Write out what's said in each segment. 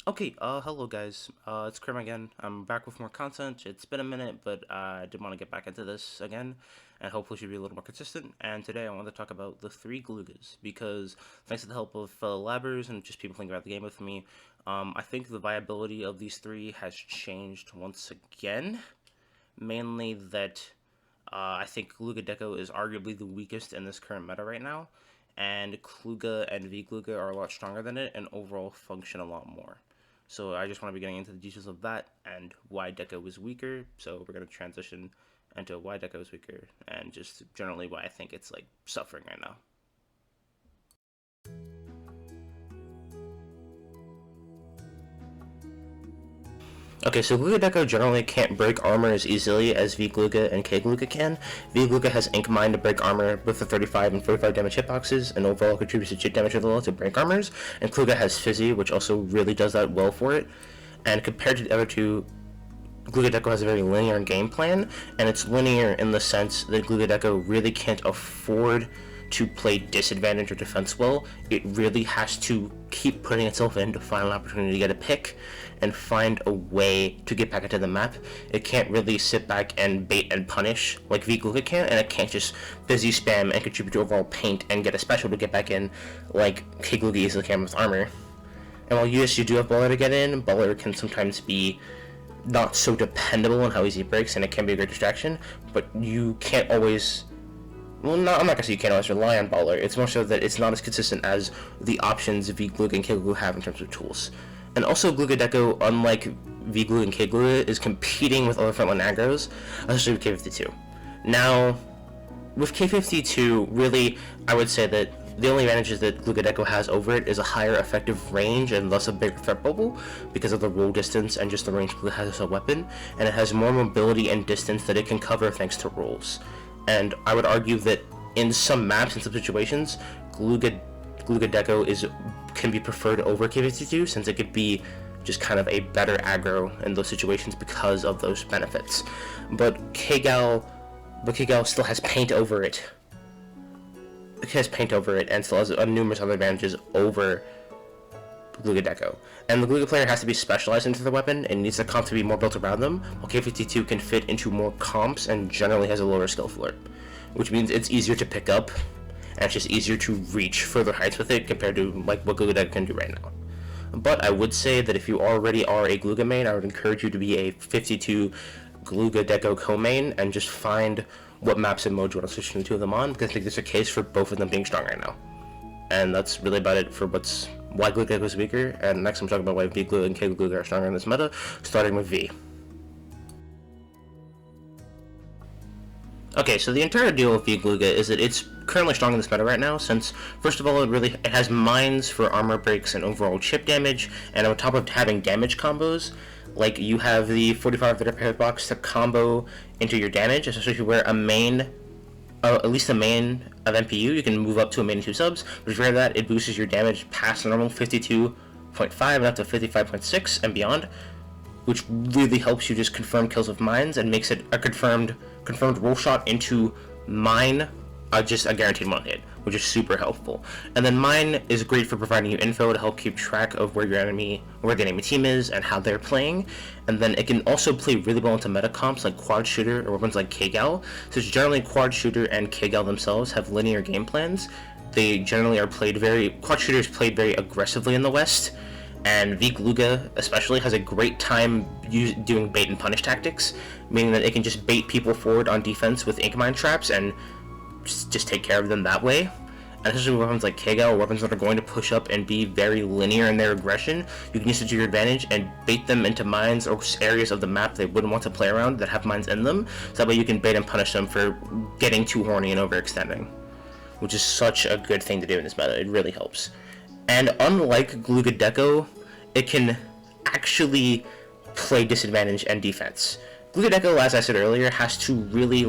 Hello guys. It's Krim again. I'm back with more content. It's been a minute, but I did want to get back into this again, and hopefully should be a little more consistent. And today I want to talk about the three Gloogas, because thanks to the help of fellow labbers and just people playing about the game with me, I think the viability of these three has changed once again. Mainly that I think Glooga Deco is arguably the weakest in this current meta right now, and Glooga and V-Glooga are a lot stronger than it and overall function a lot more. So I just want to be getting into the details of that and why Deco is weaker. So we're going to transition into why Deco is weaker and just generally why I think it's like suffering right now. Okay, so Glooga Deco generally can't break armor as easily as V-Glooga and K-Glooga can. V-Glooga has Ink Mine to break armor with the 35 and 45 damage hitboxes, and overall contributes to chip damage with the low to break armors, and Glooga has Fizzy, which also really does that well for it. And compared to the other two, Glooga Deco has a very linear game plan, and it's linear in the sense that Glooga Deco really can't afford to play disadvantage or defense well. It really has to keep putting itself in to find an opportunity to get a pick and find a way to get back into the map. It can't really sit back and bait and punish like V-Glooga can, and it can't just busy spam and contribute to overall paint and get a special to get back in like K-Glooga easily can with armor. And while yes, you do have Baller to get in, Baller can sometimes be not so dependable on how easy it breaks, and it can be a great distraction, but you can't always... Well, no, I'm not gonna say you can't always rely on Baller. It's more so that it's not as consistent as the options V-Glooga and K-Glooga have in terms of tools. And also, Glooga Deco, unlike V-Glooga and K-Glooga, is competing with other frontline aggros, especially with K52. Now, with K52, really, I would say that the only advantages that Glooga Deco has over it is a higher effective range and thus a bigger threat bubble because of the roll distance and just the range Glooga has as a weapon, and it has more mobility and distance that it can cover thanks to rolls. And I would argue that in some maps, in some situations, Glooga Deco can be preferred over K52 since it could be just kind of a better aggro in those situations because of those benefits. But K-Gal still has paint over it. It has paint over it and still has numerous other advantages over Glooga Deco. And the Glooga player has to be specialized into the weapon and needs the comp to be more built around them, while K52 can fit into more comps and generally has a lower skill floor, which means it's easier to pick up and it's just easier to reach further heights with it compared to like what Glooga Deco can do right now. But I would say that if you already are a Glooga main, I would encourage you to be a 52 Glooga Deco co-main and just find what maps and modes you want to switch the two of them on, because I think there's a case for both of them being strong right now. And that's really about it for why Glooga Deco is weaker, and next I'm talking about why V-Glooga and K-Glooga are stronger in this meta, starting with V. Okay, so the entire deal with V-Glooga is that it's currently strong in this meta right now, since, first of all, it has mines for armor breaks and overall chip damage, and on top of having damage combos, like you have the 45 that box to combo into your damage, especially if you wear a main, at least the main of MPU, you can move up to a main and 2 subs, but if you wear that, it boosts your damage past the normal 52.5 and up to 55.6 and beyond, which really helps you just confirm kills with mines and makes it a confirmed roll shot into mine, just a guaranteed one hit, which is super helpful. And then mine is great for providing you info to help keep track of where the enemy team is and how they're playing. And then it can also play really well into meta comps like quad shooter or weapons like K-Gal. So generally quad shooter and K-Gal themselves have linear game plans. They generally are quad shooter is played very aggressively in the West, and V-Glooga especially has a great time doing bait and punish tactics, meaning that it can just bait people forward on defense with ink mine traps and just take care of them that way. And especially with weapons like K-Gal, weapons that are going to push up and be very linear in their aggression, you can use it to your advantage and bait them into mines or areas of the map they wouldn't want to play around that have mines in them, so that way you can bait and punish them for getting too horny and overextending, which is such a good thing to do in this meta. It really helps. And unlike Glooga Deco, it can actually play disadvantage and defense. Glooga Deco, as I said earlier, has to really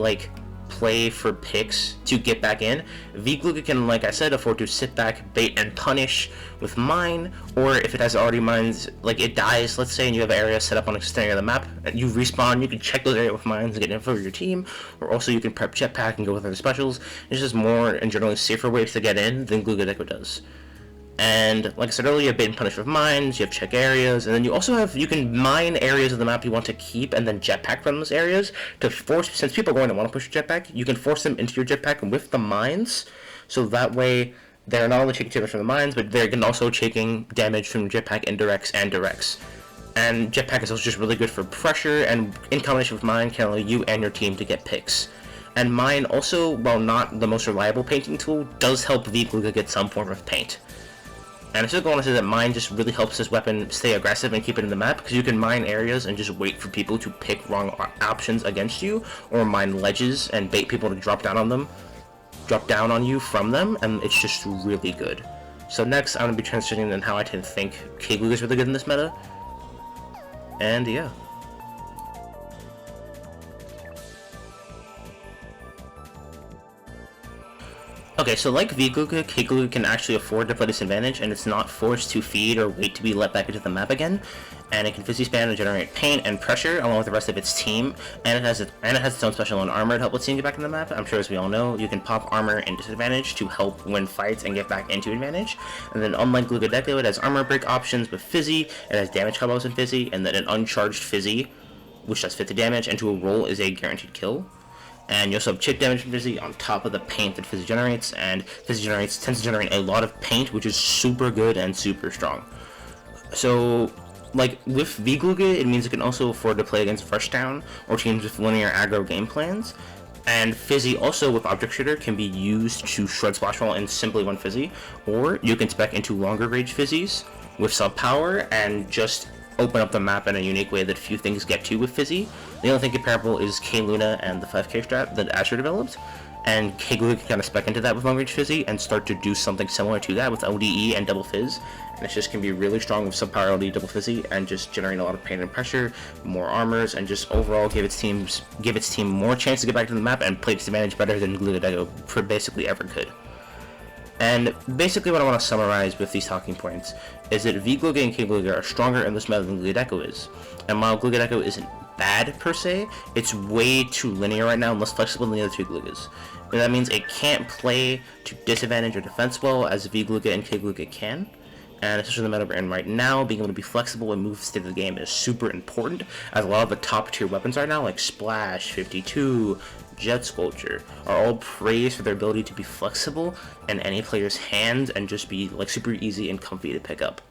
play for picks to get back in. V-Glooga can, like I said, afford to sit back, bait, and punish with mine, or if it has already mines, like it dies, let's say, and you have an area set up on a certain area of the map, and you respawn, you can check those areas with mines and get info for your team, or also you can prep jetpack and go with other specials. It's just more and generally safer ways to get in than Glooga Deco does. And like I said earlier, you have bait and punish with mines, you have check areas, and then you also have, you can mine areas of the map you want to keep and then jetpack from those areas to force, since people are going to want to push a jetpack, you can force them into your jetpack with the mines, so that way they're not only taking damage from the mines, but they're also taking damage from jetpack indirects and directs. And jetpack is also just really good for pressure, and in combination with mine can allow you and your team to get picks. And mine also, while not the most reliable painting tool, does help Glooga get some form of paint. And I just want to say that mine just really helps this weapon stay aggressive and keep it in the map, because you can mine areas and just wait for people to pick wrong options against you, or mine ledges and bait people to drop down on you from them, and it's just really good. So next, I'm going to be transitioning in how I tend to think Glooga is really good in this meta, and yeah. Okay, so like Glooga, Glooga can actually afford to play disadvantage, and it's not forced to feed or wait to be let back into the map again. And it can fizzy spam to generate paint and pressure along with the rest of its team, and it has its own special on armor to help its team get back in the map. I'm sure, as we all know, you can pop armor in disadvantage to help win fights and get back into advantage. And then unlike Glooga Deco, it has armor break options with fizzy, it has damage combos in fizzy, and then an uncharged fizzy, which does 50 damage, and to a roll is a guaranteed kill. And you also have chip damage from Fizzy on top of the paint that Fizzy generates, and Fizzy tends to generate a lot of paint, which is super good and super strong. So, like, with Glooga, it means it can also afford to play against Rushdown, or teams with linear aggro game plans, and Fizzy also, with Object Shooter, can be used to shred Splash Wall and simply one Fizzy, or you can spec into longer range Fizzies with sub power and just open up the map in a unique way that few things get to with Fizzy. The only thing comparable is K-Luna and the 5K strat that Asher developed, and Glooga can kind of spec into that with long range Fizzy and start to do something similar to that with ODE and double fizz, and it just can be really strong with sub power ODE double fizzy and just generate a lot of pain and pressure, more armors, and just overall give its team more chance to get back to the map and play disadvantage better than Glooga Deco basically ever could. And basically what I want to summarize with these talking points is that Glooga and Glooga are stronger in this meta than Glooga Deco is. And while Glooga Deco isn't bad per se, it's way too linear right now and less flexible than the other two Gloogas. And that means it can't play to disadvantage or defense well as Glooga and Glooga can. And especially in the meta we're in right now, being able to be flexible and move state of the game is super important, as a lot of the top tier weapons right now, like Splash, 52, Jet Sculpture, are all praised for their ability to be flexible in any player's hands and just be like super easy and comfy to pick up.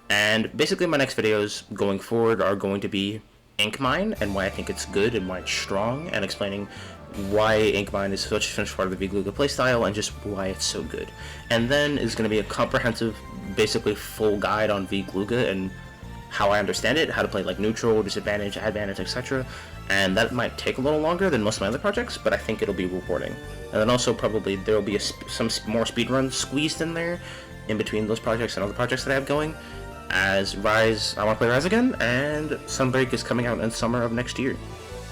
And basically my next videos going forward are going to be Ink Mine and why I think it's good and why it's strong, and explaining why Ink Mine is such a finished part of the Glooga playstyle and just why it's so good. And then is going to be a comprehensive, basically full guide on Glooga and how I understand it, how to play like neutral, disadvantage, advantage, etc. And that might take a little longer than most of my other projects, but I think it'll be rewarding. And then also probably there will be some more speedruns squeezed in there in between those projects and other projects that I have going. As Rise, I want to play Rise again, and Sunbreak is coming out in summer of next year.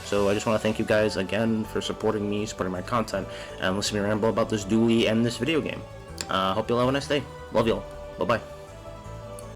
So I just want to thank you guys again for supporting me, supporting my content, and listening to me ramble about this dually and this video game. Hope you all have a nice day. Love y'all. Bye-bye.